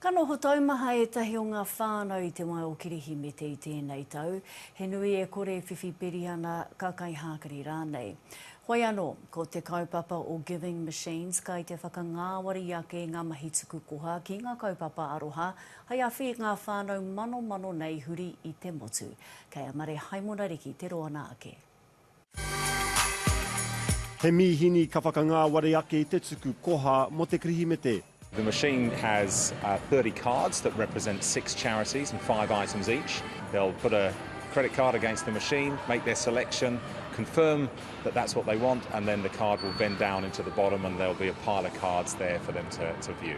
Ka noho taumaha e tahi o ngā whānau i te mai o Kirihimete i tēnei tau. He nui e kore whiwhipiri ana kakai hākari rānei. Hoi anō, ko te kaupapa o Giving Machines, kai te whakangāwari ake ngā mahi tuku koha ki ngā kaupapa aroha, hai awhi ngā whānau mano nei huri i te motu. Kei amare haimona riki te roana ake. He mīhini ka whakangāwari ake i te tuku koha mo te Kirihimete. The machine has 30 cards that represent 6 charities and 5 items each. They'll put a credit card against the machine, make their selection, confirm that that's what they want, and then the card will bend down into the bottom and there'll be a pile of cards there for them to view.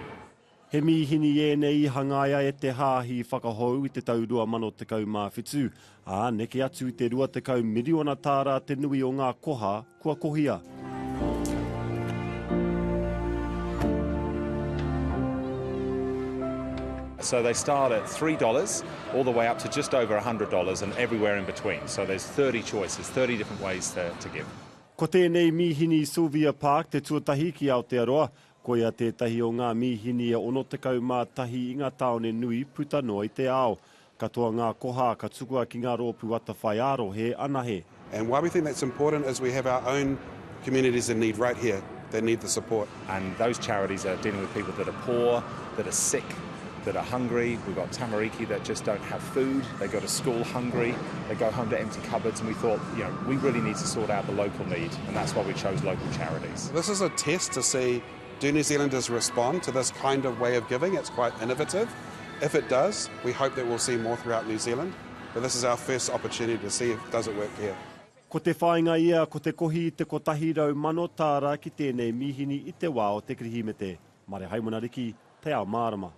He mīhini e nei hangaia e te hāhi whakahou i te tau 2012, a neke atu i te 20 miliona tāra te nui o ngā koha kua kohia. So they start at $3 all the way up to just over $100 and everywhere in between. So there's 30 choices, 30 different ways to give. Ko tēnei mīhini Sylvia Park te tuatahi ki Aotearoa, ko ia tētahi o ngā mīhini e 61 i ngā taone nui puta noa i te ao. Katoa ngā koha ka tukua ki ngā rōpū ata whai aro he anahe. And why we think that's important is we have our own communities in need right here that need the support. And those charities are dealing with people that are poor, that are sick, that are hungry. We've got tamariki that just don't have food. They go to school hungry. They go home to empty cupboards. And we thought, we really need to sort out the local need. And that's why we chose local charities. This is a test to see, do New Zealanders respond to this kind of way of giving? It's quite innovative. If it does, we hope that we'll see more throughout New Zealand. But this is our first opportunity to see if does it work here. Ko te whāinga ia, ko te kohi te kotahirau mano tāra ki tēnei mīhini i te wā o te Kirihimete. Mare haimona riki, te ao mārama.